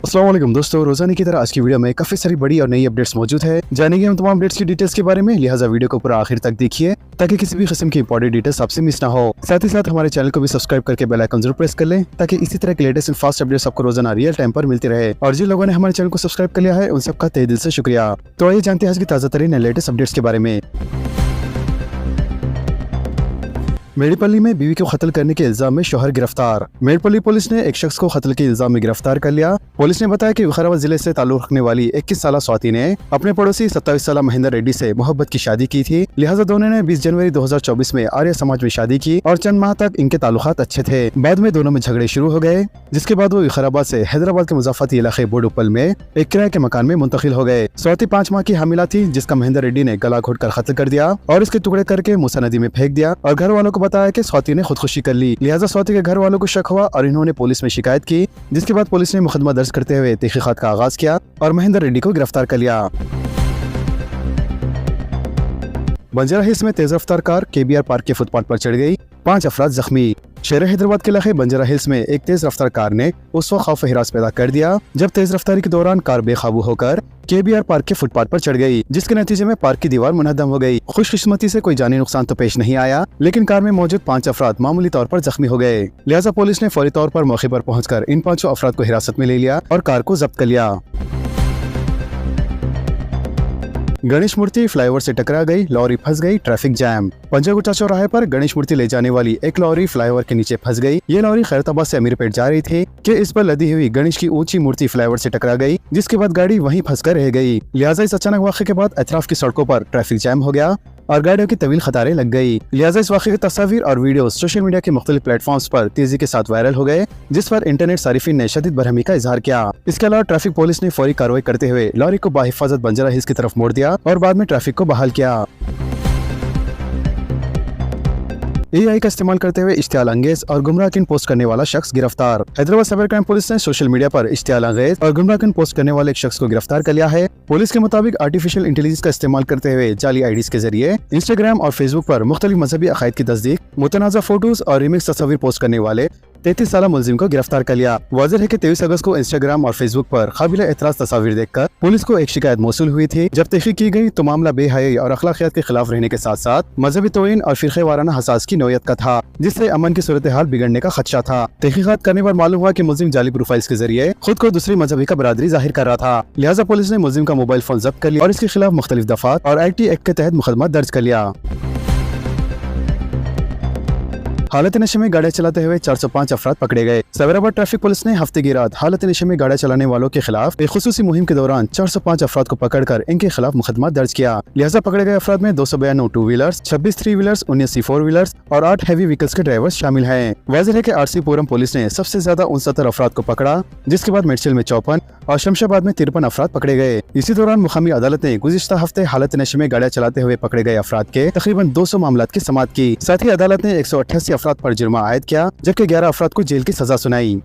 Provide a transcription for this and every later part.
अस्सलाम वालेकुम दोस्तों, रोजाना की तरह आज की वीडियो में काफी सारी बड़ी और नई अपडेट्स मौजूद है। जानेंगे हम तमाम अपडेट्स की डिटेल्स के बारे में, लिहाजा वीडियो को पूरा आखिर तक देखिए ताकि किसी भी किस्म की इंपॉर्टेंट डिटेल्स आपसे मिस ना हो। साथ ही साथ हमारे चैनल को भी सब्सक्राइब करके बेल आइकन जरूर प्रेस कर लें ताकि इसी तरह के लेटेस्ट एंड फास्ट अपडेट्स आपको रोजाना रियल टाइम पर मिलती रहे। और जिन लोगों ने हमारे चैनल को सब्सक्राइब कर लिया है उन सबका तहे दिल से शुक्रिया। तो आइए जानते हैं आज की ताजा तरीन लेटेस्ट अपडेट्स के बारे में। मेड़ीपल्ली में बीवी को कत्ल करने के इल्जाम में शौहर गिरफ्तार। मेड़ीपल्ली पुलिस ने एक शख्स को कत्ल के इल्जाम में गिरफ्तार कर लिया। पुलिस ने बताया कि विकाराबाद जिले से ताल्लुक रखने वाली 21 साल स्वाति ने अपने पड़ोसी 27 साल महेंद्र रेड्डी से मोहब्बत की शादी की थी। लिहाजा दोनों ने 20 जनवरी 2024 में आर्य समाज में शादी की और चंद माह तक इनके ताल्लुकात अच्छे थे। बाद में दोनों में झगड़े शुरू हो गए, जिसके बाद वो विकाराबाद से हैदराबाद के मुजाफती इलाके बोडुपल में एक किराए के मकान में मुंतकिल हो गए। स्वाति 5 माह की हामिला थी, जिसका महेंद्र रेड्डी ने गला घोटकर कत्ल कर दिया और इसके टुकड़े करके मूसा नदी में फेंक दिया। और घर वालों को बताया कि स्वाति ने खुदकुशी कर ली। लिहाजा स्वाति के घर वालों को शक हुआ और इन्होंने पुलिस में शिकायत की, जिसके बाद पुलिस ने मुकदमा दर्ज करते हुए तहकीकात का आगाज किया और महेंद्र रेड्डी को गिरफ्तार कर लिया। बंजारा हिल्स में तेज रफ्तार कार केबीआर पार्क के फुटपाथ पर चढ़ गई, 5 अफराद जख्मी। शहर हैदराबाद के इलाके बंजारा हिल्स में एक तेज रफ्तार कार ने उस वक्त खौफ हिरास पैदा कर दिया जब तेज रफ्तारी के दौरान कार बेकाबू होकर केबीआर पार्क के फुटपाथ पर चढ़ गई, जिसके नतीजे में पार्क की दीवार मुनहदम हो गई। खुशकिस्मती से कोई जानी नुकसान तो पेश नहीं आया, लेकिन कार में मौजूद 5 अफराद मामूली तौर पर जख्मी हो गए। लिहाजा पुलिस ने फौरी तौर पर मौके पर पहुंचकर इन 5 अफराद को हिरासत में ले लिया और कार को जब्त कर लिया। गणेश मूर्ति फ्लाईओवर से टकरा गई, लॉरी फंस गई, ट्रैफिक जैम। पंजागुट्टा चौराहे पर गणेश मूर्ति ले जाने वाली एक लॉरी फ्लाईओवर के नीचे फंस गई। ये लॉरी खैरताबाद से अमीरपेट जा रही थी कि इस पर लदी हुई गणेश की ऊंची मूर्ति फ्लाईओवर से टकरा गई, जिसके बाद गाड़ी वहीं फंसकर रह गई। लिहाजा इस अचानक वाक़े के बाद अतराफ की सड़कों पर ट्रैफिक जैम हो गया और गाड़ियों की तवील कतारें लग गई। लिहाजा इस वाक़े की तस्वीर और वीडियो सोशल मीडिया के मुख्तलिफ प्लेटफॉर्म्स पर तेजी के साथ वायरल हो गए, जिस पर इंटरनेट सारिफिन ने शदीद बरहमी का इजहार किया। इसके अलावा ट्रैफिक पुलिस ने फौरी कार्रवाई करते हुए लॉरी को बाहिफाजत बंजारा हिल्स की तरफ मोड़ दिया और बाद में ट्रैफिक को बहाल किया। AI का इस्तेमाल करते हुए इश्तियाल अंगेज और गुमराहकुन पोस्ट करने वाला शख्स गिरफ्तार। हैदराबाद साइबर क्राइम पुलिस ने सोशल मीडिया पर इश्तियाल अंगेज और गुमराहकुन पोस्ट करने वाले एक शख्स को गिरफ्तार कर लिया है। पुलिस के मुताबिक आर्टिफिशियल इंटेलिजेंस का इस्तेमाल करते हुए जाली आईडीज के जरिए इंस्टाग्राम और फेसबुक पर मुख्तलिफ मजहबी अकायद की तस्दीक, मुतनाज़ा फोटोज और रिमिक्स तस्वीर पोस्ट करने वाले 33 साल मुलजिम को गिरफ्तार कर लिया। वाज़ेह है कि 23 अगस्त को इंस्टाग्राम और फेसबुक पर काबिल एतराज तस्वीर देखकर पुलिस को एक शिकायत मौसूल हुई थी। जब तहकीक की गई तो मामला बेहयाई और अखलाकियात के खिलाफ रहने के साथ साथ मजहबी तौहीन और फिरक़े वाराना हसास की नौयत का था, जिससे अमन की सूरत हाल बिगड़ने का खदशा था। तहकीकात करने पर मालूम हुआ कि मुलजिम जाली प्रोफाइल्स के जरिए खुद को दूसरी मजहबी का बरादरी जाहिर कर रहा था। लिहाजा पुलिस ने मुलजिम का मोबाइल फोन जब्त कर लिया और इसके खिलाफ मुख्तलिफ दफात और IT एक्ट के तहत मुकदमा दर्ज कर लिया। हालत नशे में गाड़ियां चलाते हुए 405 अफराद पकड़े गए। सवेराबाद ट्रैफिक पुलिस ने हफ्ते की रात हालत नशे में गाड़ियां चलाने वालों के खिलाफ एक खुसूसी मुहिम के दौरान 405 अफराद को पकड़कर इनके खिलाफ मुकदमा दर्ज किया। लिहाजा पकड़े गए अफराद में 292 टू व्हीलर्स, 26 3 व्हीलर्स, 19 4 व्हीलर्स और 8 हैवी व्हीकल्स के ड्राइवर्स शामिल हैं। वाज़ेह है कि RC पुरम पुलिस ने सबसे ज्यादा 69 अफराद को पकड़ा, जिसके बाद मेडचल में 54 और शमशाबाद में 53 अफराद पकड़े गए। इसी दौरान मुकामी अदालत ने गुज़िश्ता हफ्ते हालत नशे में गाड़ियां चलाते हुए पकड़े गए अफराद के तकरीबन 200 मामलात की समाअत की। साथ ही अदालत ने 188 अफराद पर जुर्मा आयद किया, जबकि 11 अफराद को जेल की सजा सुनाई।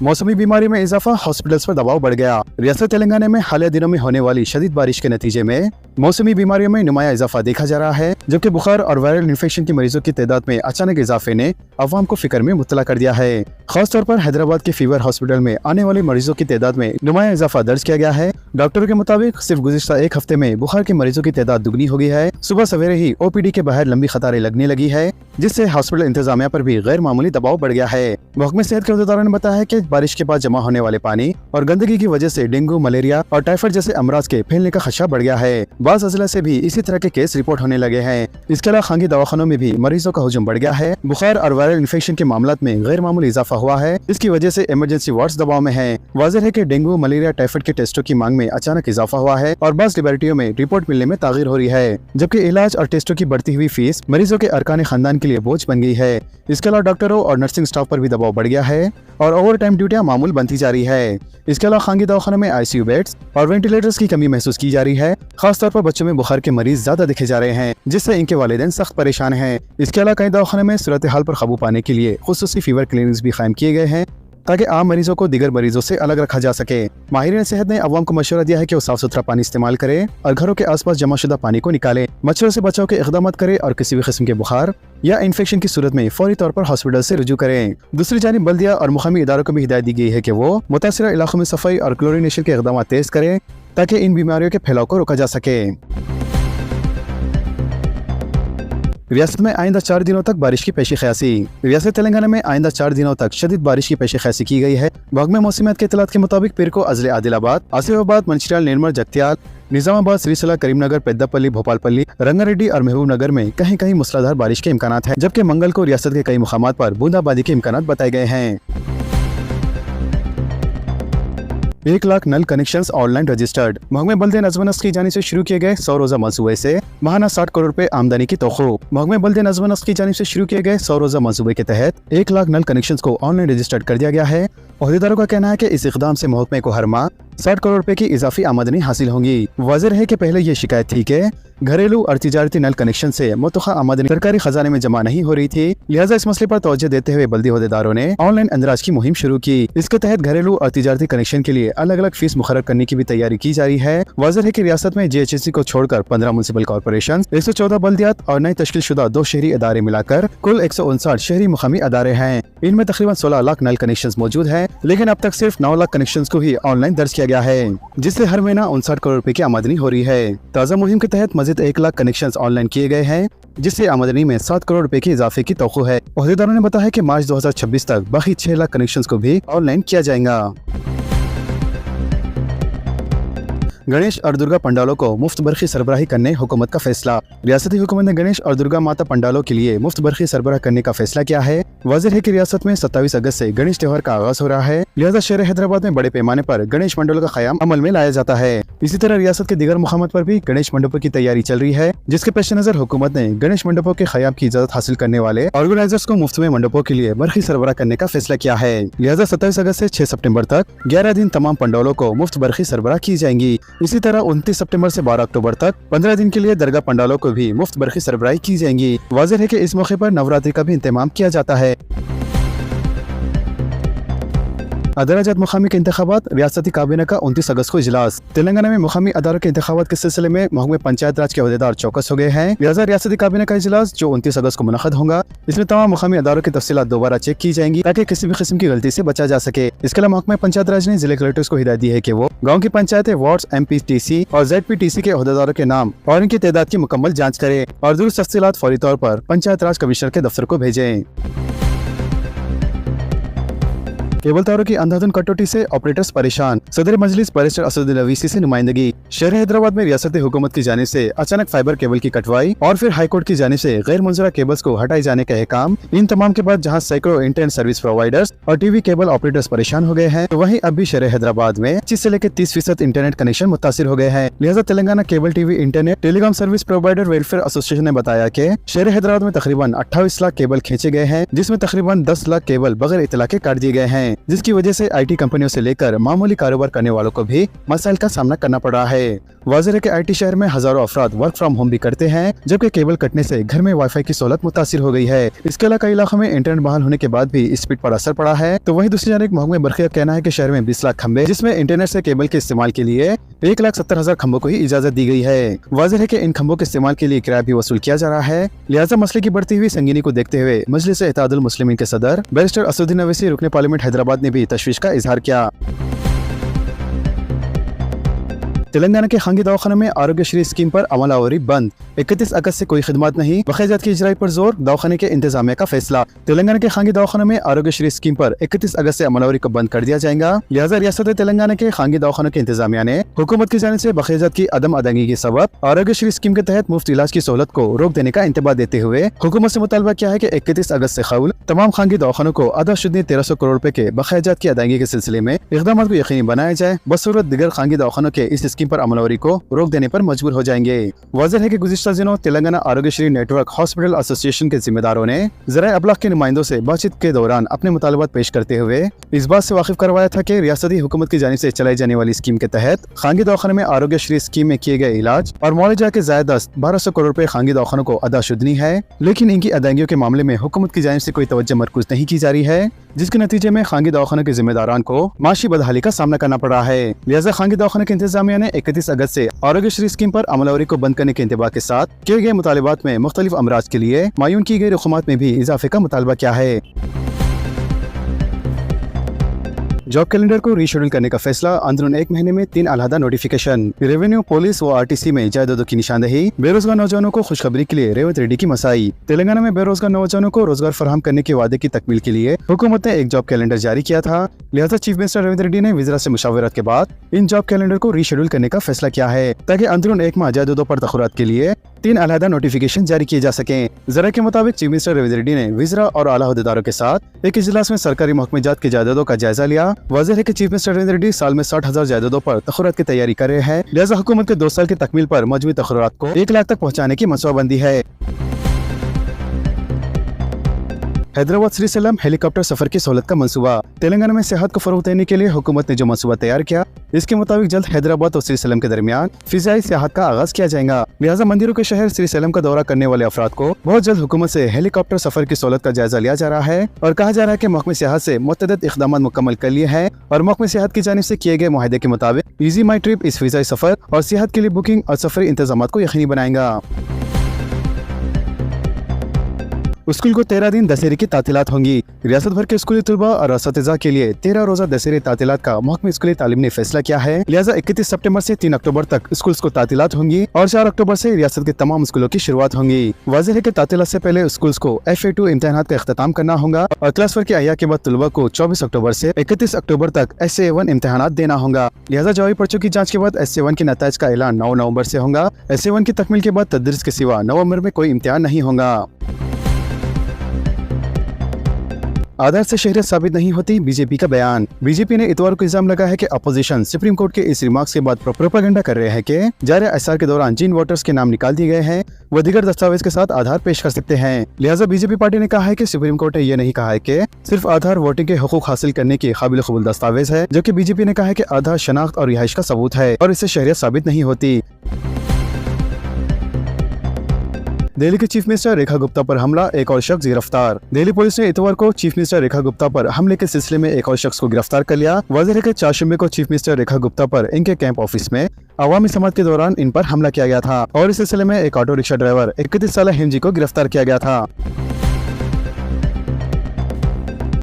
मौसमी बीमारी में इजाफा, हॉस्पिटल्स पर दबाव बढ़ गया। रियासत तेलंगाना में हालिया दिनों में होने वाली शदीद बारिश के नतीजे में मौसमी बीमारियों में नुमाया इजाफा देखा जा रहा है, जबकि बुखार और वायरल इन्फेक्शन के मरीजों की तादाद में अचानक इजाफे ने अवाम को फिक्र में मुब्तला कर दिया है। खासतौर पर हैदराबाद के फीवर हॉस्पिटल में आने वाले मरीजों की तादाद में नुमाया इजाफा दर्ज किया गया है। डॉक्टरों के मुताबिक सिर्फ गुज़िश्ता एक हफ्ते में बुखार के मरीजों की तादाद दुगनी हो गई है। सुबह सवेरे ही OPD के बाहर लंबी कतारें लगने लगी है, जिससे हॉस्पिटल इंतजामिया पर भी गैर मामूली दबाव बढ़ गया है। महकमे सेहत के अहदेदारों ने बताया है कि बारिश के बाद जमा होने वाले पानी और गंदगी की वजह से डेंगू, मलेरिया और टाइफाइड जैसे अमराज के फैलने का खदशा बढ़ गया है। बाज़ अजला से भी इसी तरह के केस रिपोर्ट होने लगे हैं। इसके अलावा खानगी दवाखानों में भी मरीजों का हुजूम बढ़ गया है। बुखार और वायरल इन्फेक्शन के मामलों में गैर मामूली इजाफा हुआ है, इसकी वजह से इमरजेंसी वार्ड्स दबाव में हैं। वाज़ेह है कि डेंगू, मलेरिया, टाइफाइड के टेस्टों की मांग में अचानक इजाफा हुआ है और बाज़ लेबोरेटरियों में रिपोर्ट मिलने में तागीर हो रही है, जबकि इलाज और टेस्टों की बढ़ती हुई फीस मरीजों के अरकान खानदान के लिए बोझ बन गई है। इसके अलावा डॉक्टरों और नर्सिंग स्टाफ पर भी दबाव बढ़ गया है और ओवर टाइम ड्यूटियां मामूल बनती जा रही है। इसके अलावा खानगी दवाखानों में ICU बेड्स और वेंटिलेटर्स की कमी महसूस की जा रही है। खासतौर पर बच्चों में बुखार के मरीज ज्यादा देखे जा रहे हैं, जिससे इनके वालिदैन सख्त परेशान हैं। इसके अलावा कई दवाखानों में सूरत हाल पर काबू पाने के लिए खुसूसी फीवर क्लिनिक्स भी कायम किए गए हैं, ताकि आम मरीजों को दीगर मरीजों से अलग रखा जा सके। माहिरीन सेहत ने अवाम को मशवरा दिया है कि वो साफ सुथरा पानी इस्तेमाल करे और घरों के आसपास जमाशुदा पानी को निकाले, मच्छरों से बचाव के इक़दाम करे और किसी भी किस्म के बुखार या इन्फेक्शन की सूरत में फौरी तौर पर हॉस्पिटल से रुजू करें। दूसरी जानिब बल्दिया और मुकामी इदारों को भी हिदायत दी गई है कि वो मुतासिर इलाकों में सफाई और क्लोरिनेशन के इक़दाम तेज करें ताकि इन बीमारियों के फैलाव को रोका जा सके। रियासत में आइंदा 4 दिनों तक बारिश की पेशी ख्यासी। रियासत तेलंगाना में आइंदा 4 दिनों तक शदीद बारिश की पेशी ख्यासी की गई है। महकमे मौसमियात के इत्तलात के मुताबिक पीर को अजले आदिलाबाद, आसिफाबाद, मंचिर्याल, निर्मल, जगत्याल, निजामाबाद, श्रीसला, करीमनगर, पेद्दापल्ली, भोपालपल्ली, रंगारेड्डी और महबूबनगर में कहीं कहीं मूसलाधार बारिश के इम्कानात हैं, जबकि मंगल को रियासत के कई मुकामात पर बूंदाबांदी के इम्कानात बताए गए हैं। 1 लाख नल कनेक्शंस ऑनलाइन रजिस्टर्ड। महकमे बल्दे नज़्म नस्क की जानिब से शुरू किए गए 100 रोजा मंसूबे से माहाना 60 करोड़ रुपए आमदनी की तौक़्क़ो। महकमे बल्दे नज़्म नस्क की जानिब से शुरू किए गए 100 रोजा मंसूबे के तहत 1 लाख नल कनेक्शंस को ऑनलाइन रजिस्टर्ड कर दिया गया है। ओहदेदारों का कहना है कि इस इक़दाम से महकमे को हर माह 60 करोड़ रुपए की इजाफी आमदनी हासिल होंगी। वाज़ेह है कि पहले ये शिकायत थी कि घरेलू और तिजारती नल कनेक्शन से मुतलका आमदनी सरकारी खजाने में जमा नहीं हो रही थी, लिहाजा इस मसले पर तवज्जो देते हुए बल्दी ओहदेदारों ने ऑनलाइन अंदराज की मुहिम शुरू की। इसके तहत घरेलू और तिजारती कनेक्शन के लिए अलग अलग फीस मुकर्रर करने की भी तैयारी की जा रही है। वाज़ेह है कि रियासत में GHSC को छोड़कर 15 म्युनिसिपल कॉर्पोरेशन, 114 बल्दियात और नए तश्कील शुदा 2 शहरी अदारे मिलाकर कुल 159 शहरी मुकामी अदारे हैं। इनमें तकरीबन 16 लाख नल कनेक्शन मौजूद है, लेकिन अब तक सिर्फ 9 लाख कनेक्शन को ही ऑनलाइन दर्ज किया गया है, जिससे हर महीना 59 करोड़ रुपए की आमदनी हो रही है। ताज़ा मुहिम के तहत मजीद 1 लाख कनेक्शन ऑनलाइन किए गए हैं, जिससे आमदनी में 7 करोड़ रुपए के इजाफे की तौक़्क़ो है। ओहदेदारों ने बताया कि मार्च 2026 तक बाकी 6 लाख कनेक्शंस को भी ऑनलाइन किया जाएगा। गणेश और दुर्गा पंडालों को मुफ्त बरखी सरबराही करने हुकूमत का फैसला। रियासती हुकूमत ने गणेश और दुर्गा माता पंडालों के लिए मुफ्त बरखी सरबराह करने का फैसला किया है। वाज़ेह है कि रियासत में 27 अगस्त से गणेश त्योहार का आगाज हो रहा है, लिहाजा शहर हैदराबाद में बड़े पैमाने पर गणेश मंडलों का क़याम अमल में लाया जाता है। इसी तरह रियासत के दीगर मुकामात पर भी गणेश मंडपों की तैयारी चल रही है, जिसके पेश नजर हुकूमत ने गणेश मंडपों के क़याम की इजाजत हासिल करने वाले ऑर्गेनाइजर्स को मुफ्त में मंडपों के लिए बरखी सरबराह करने का फैसला किया है। लिहाजा 27 अगस्त से 6 सितंबर तक 11 दिन तमाम पंडालों को मुफ्त बरखी सरबराह की जाएंगी। इसी तरह 29 सितंबर से 12 अक्टूबर तक 15 दिन के लिए दरगाह पंडालों को भी मुफ्त बरखी सरबराही की जाएंगी। वाज़ेह है कि इस मौके पर नवरात्रि का भी इंतजाम किया जाता है। अदालत मुकामी के इंतखाबात। रियासती काबीना का 29 अगस्त को इजलास। तेलंगाना में मुकामी अदारों के इंतखाबात के सिलसिले में महकमे पंचायत राज के अहदेदार चौकस हो गए हैं। लिहाजा रियासती काबीना का इजलास जो 29 अगस्त को मुनक़द होगा, इसमें तमाम मुकामी अदारों की तफसीलात दोबारा चेक की जाएंगी ताकि किसी भी किस्म की गलती से बचा जा सके। इसके अलावा महकमे पंचायत राज ने जिले कलेक्टर्स को हिदायत दी है कि वो गाँव की पंचायतें, वार्ड्स, MPTC और ZPTC के अहदेदारों के नाम और इनकी तादाद की मुकम्मल जाँच करे और दुरुस्त तफसीलात फौरी तौर पर पंचायत राज कमिश्नर के दफ्तर को भेजें। केबल तारों की अंधाधुंध कटौती से ऑपरेटर्स परेशान। सदर मजलिस बैरिस्टर असदुद्दीन अवीसी से नुमाइंदगी। शहर हैदराबाद में रियासती हुकूमत की जानिब से अचानक फाइबर केबल की कटवाई और फिर हाईकोर्ट की जानिब से गैर मंजूरा केबल्स को हटाए जाने का काम, इन तमाम के बाद जहां सैकड़ों इंटरनेट सर्विस प्रोवाइडर्स और TV केबल ऑपरेटर्स परेशान हो गए हैं, तो वहीं अब भी शहर हैदराबाद में 25 से लेकर 30% इंटरनेट कनेक्शन मुतासिर हो गए हैं। लिहाजा Telangana cable TV internet telecom service provider welfare association ने बताया कि शहर हैदराबाद में तकरीबन 28 लाख केबल खींचे गए हैं, जिसमें तकरीबन 10 लाख केबल बगैर इतला के काट दिए गए हैं, जिसकी वजह से IT कंपनियों से लेकर मामूली कारोबार करने वालों को भी मसाइल का सामना करना पड़ रहा है। वाज़ेह है कि IT शहर में हजारों अफराद वर्क फ्रॉम होम भी करते हैं, जबकि केबल कटने से घर में वाईफाई की सहूलत मुतासिर हो गई है। इसके अलावा कई इलाकों में इंटरनेट बहाल होने के बाद भी स्पीड पर असर पड़ा है। तो वहीं दूसरी जानिब महकमे बरखी का कहना है कि शहर में 20 लाख खंबे, जिसमें इंटरनेट से केबल के इस्तेमाल के लिए 1,70,000 खंबों को ही इजाजत दी गई है। वाज़ेह है कि इन खंबों के इस्तेमाल के लिए किराया भी वसूल किया जा रहा है। लिहाजा मसले की बढ़ती हुई संगीनी को देखते हुए मजलिस इत्तेहादुल मुस्लिमीन के सदर बैरिस्टर असदुद्दीन अवीसी रुकने पार्लियामेंट हैदराबाद ने भी तशवीश का इजहार किया। तेलंगाना के खांगी दवाखानों में आरोग्यश्री स्कीम पर अमलावरी बंद। 31 अगस्त से कोई खिदमत नहीं, बकायदात की इजराई पर जोर, दवाखाने के इंतजामिया का फैसला। तेलंगाना के खांगी दवाखानों में आरोग्यश्री स्कीम पर 31 अगस्त से अमलावरी को बंद कर दिया जाएगा। लिहाजा रियासत तेलंगाना के खांगी दवाखानों के इंतजामिया ने हुकूमत की जानिब से बकायदात की अदम अदायगी के सबब आरोग्यश्री स्कीम के तहत मुफ्त इलाज की सहूलत को रोक देने का इंतबाह देते हुए हुकूमत से मुतालबा किया है कि 31 अगस्त से कबल तमाम खांगी दवाखानों को अदा शुदनी 1300 करोड़ रुपए के बकायदात की अदायगी के सिलसिले में इक़दाम को यकीनी बनाया जाए, बसूरत दिगर खांगी दवाखानों के इस स्कीम स्कीम पर अमलवरी को रोक देने पर मजबूर हो जाएंगे। वाज़ेह है कि गुज़िश्ता दिनों Telangana Aarogyasri network hospital association के जिम्मेदारों ने ज़राए अबलाग के नुमाइंदों से बातचीत के दौरान अपने मुतालबात पेश करते हुए इस बात से वाकिफ करवाया था कि रियासती हुकूमत की जानिब से चलाई जाने वाली स्कीम के तहत खानगी दवाखाने में आरोग्यश्री स्कीम में किए गए इलाज और मुआवजा के ज़ायद 1200 करोड़ रुपए खानगी दवाखानों को अदा शुदनी है, लेकिन इनकी अदायगियों के मामले में हुकूमत की जानिब से कोई तवज्जो मरकूज नहीं की जा रही है, जिसके नतीजे में खानगी दवाखानों के जिम्मेदारान को माशी बदहाली का सामना करना पड़ रहा है। लिहाजा खानगी दवाखाने के इंतजामिया ने 31 अगस्त से आरोग्यश्री स्कीम पर अमलवरी को बंद करने के इंतबा के साथ किए गए मुतालिबात में मुख्तलिफ अमराज के लिए मायून की गई रकूमात में भी इजाफे का मुतालबा किया है। जॉब कैलेंडर को रीशेड्यूल करने का फैसला, अंदरून एक महीने में 3 अलहदा नोटिफिकेशन। रेवेन्यू, पुलिस व आरटीसी में जायदादों की निशानदेही। बेरोजगार नौजवानों को खुशखबरी के लिए रेवंत रेड्डी की मसाई। तेलंगाना में बेरोजगार नौजवानों को रोजगार फराहम करने के वादे की तकमील के लिए हुकूमत ने एक जॉब कैलेंडर जारी किया था। लिहाजा चीफ मिनिस्टर रेवंत रेड्डी ने विज़रा से मुशावरत के बाद इन जॉब कैलेंडर को रीशेड्यूल करने का फैसला किया है, ताकि अंदरून एक माह जायदादों पर तखुरात के लिए 3 अलहदा नोटिफिकेशन जारी किए जा सकें। जरा के मुताबिक चीफ मिनिस्टर रेवंत रेड्डी ने विज़रा और आला अहदेदारों के साथ एक इजलास में सरकारी महकमेजात की जायदादों का जायजा लिया। वाज़ेह है कि चीफ मिनिस्टर रेवंत रेड्डी साल में 60,000 जायदादों पर तखुरात की तैयारी कर रहे हैं। लिहाजा हुकूमत के 2 साल की तकमील पर मजमूई तखुरात को 1 लाख तक पहुँचाने की मनसूबाबंदी है। हैदराबाद श्रीसेलम हेलीकॉप्टर सफर की सहूलत का मंसूबा। तेलंगाना में सेहत को फरोग देने के लिए हुकूमत ने जो मंसूबा तैयार किया, इसके मुताबिक जल्द हैदराबाद और श्रीसेलम के दरमियान फिजाई सियाहत का आगाज किया जाएगा। लिहाजा मंदिरों के शहर श्रीसेलम का दौरा करने वाले अफराद को बहुत जल्द हुकूमत से हेलीकॉप्टर सफर की सहूलत का जायजा लिया जा रहा है और कहा जा रहा है कि महकमे सियाहत से मुतअद्दिद इक़दाम मुकम्मल कर लिए हैं और महकमे सियाहत की जानिब से किए गए मुआहदे के मुताबिक ईजी माई ट्रिप इस फिजाई सफर और सियाहत के लिए बुकिंग और सफरी इंतजाम को यकीनी बनाएगा। स्कूल को 13 दिन दशहरे की तातीलात होंगी। रियासत भर के स्कूली तलबा और असातिज़ा के लिए 13 रोजा दशहरे तातीलात का महकमे स्कूली तालीम ने फैसला किया है। लिहाजा 31 सितंबर से 3 अक्टूबर तक स्कूल्स को तातीलात होंगी और 4 अक्टूबर से रियासत के तमाम स्कूलों की शुरुआत होंगी। वाज़ेह है कि तातीलात से पहले स्कूल्स को FA2 इम्तिहानात का इख्तिताम करना होगा और क्लास 4 की अय्या के बाद तलबा को 24 अक्टूबर से 31 अक्टूबर तक SA1 इम्तिहानात देना होगा। लिहाजा जारी पर्चों की जाँच के बाद SA1 के नताइज का ऐलान 9 नवंबर से होगा। SA1 की तकमील के बाद तदरीस के सिवा नवंबर में कोई इम्तिहान नहीं होगा। आधार से शहरियत साबित नहीं होती, बीजेपी का बयान। बीजेपी ने इतवार को इल्जाम लगा है कि अपोजिशन सुप्रीम कोर्ट के इस रिमार्क्स के बाद प्रोपेगेंडा कर रहे हैं कि जारी एसआर के दौरान जिन वोटर्स के नाम निकाल दिए गए हैं वो दीगर दस्तावेज के साथ आधार पेश कर सकते हैं। लिहाजा बीजेपी पार्टी ने कहा है कि सुप्रीम कोर्ट ने यह नहीं कहा है कि सिर्फ आधार वोटिंग के हुकूक हासिल करने की काबिल कबूल दस्तावेज है, जबकि बीजेपी ने कहा है कि आधार शनाख्त और रिहाइश का सबूत है और इससे शहरियत साबित नहीं होती। दिल्ली के चीफ मिनिस्टर रेखा गुप्ता पर हमला, एक और शख्स गिरफ्तार। दिल्ली पुलिस ने इतवार को चीफ मिनिस्टर रेखा गुप्ता पर हमले के सिलसिले में एक और शख्स को गिरफ्तार कर लिया। वाज़ेह है कि 4 जुम्मे को चीफ मिनिस्टर रेखा गुप्ता पर इनके कैंप ऑफिस में अवामी समात के दौरान इन पर हमला किया गया था और इस सिलसिले में एक ऑटो रिक्शा ड्राइवर 31 साल हिमजी को गिरफ्तार किया गया था।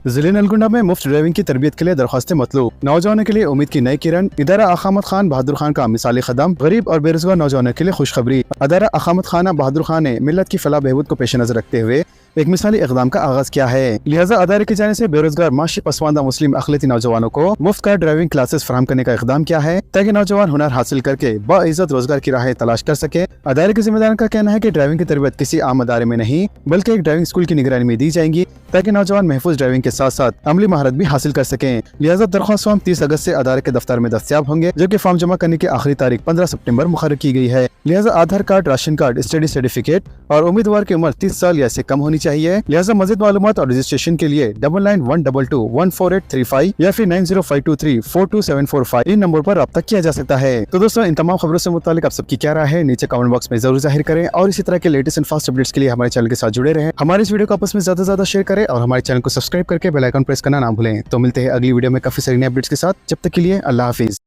जिले नलगुंडा में मुफ्त ड्राइविंग की तरबियत के लिए दरख्वास्तें मतलूब। नौजवानों के लिए उम्मीद की नई किरण। इदारा अकामत खान बहादुर खान का मिसाली कदम। गरीब और बेरोजगार नौजवानों के लिए खुशखबरी। अदारा अकामत खाना बहादुर खान ने मिल्लत की फलाह बहबूद को पेश नजर रखते हुए एक मिसाली इक़दाम का आगाज किया है। लिहाजा अदारे की जाने से बेरोजगार माशी पसमानदा मुस्लिम अक़लियती नौजवानों को मुफ्त कार ड्राइविंग क्लासेस फराहम करने का इक़दाम किया है, ताकि नौजवान हुनर हासिल करके बाइज़्ज़त रोजगार की राहें तलाश कर सके। अदारे के जिम्मेदारों का कहना है कि ड्राइविंग की तरबियत किसी आम अदारे में नहीं बल्कि एक ड्राइविंग स्कूल की निगरानी में दी जाएंगी, ताकि नौजवान महफूज ड्राइविंग के साथ साथ अमली महारत भी हासिल कर सकें। लिहाजा दरख्वास्त फॉर्म 30 अगस्त से अदारे के दफ्तर में दस्तयाब होंगे, जबकि फॉर्म जमा करने की आखिरी तारीख 15 सितंबर मुकर्रर की गई है। लिहाजा Aadhaar card, ration card, study certificate और उम्मीदवार की उम्र 30 साल या इससे कम होनी चाहिए। लिहाजा मज़ीद मालूमात और रजिस्ट्रेशन के लिए 9912214835 या फिर 9052342745 इन नंबर पर रब्ता किया जा सकता है। तो दोस्तों, इन तमाम खबरों से मुतालिक आप सबकी क्या राय है नीचे कमेंट बॉक्स में जरूर जाहिर करें और इसी तरह के लेटेस्ट एंड फास्ट अपडेट्स के लिए हमारे चैनल के साथ जुड़े रहें। हमारे इस वीडियो को आपस में ज्यादा से ज्यादा शेयर करें और हमारे चैनल को सब्सक्राइब करके बेल आइकन प्रेस करना ना भूलें। तो मिलते हैं अगली वीडियो में काफी सारी नई अपडेट्स के साथ। जब तक के लिए अल्लाह हाफिज।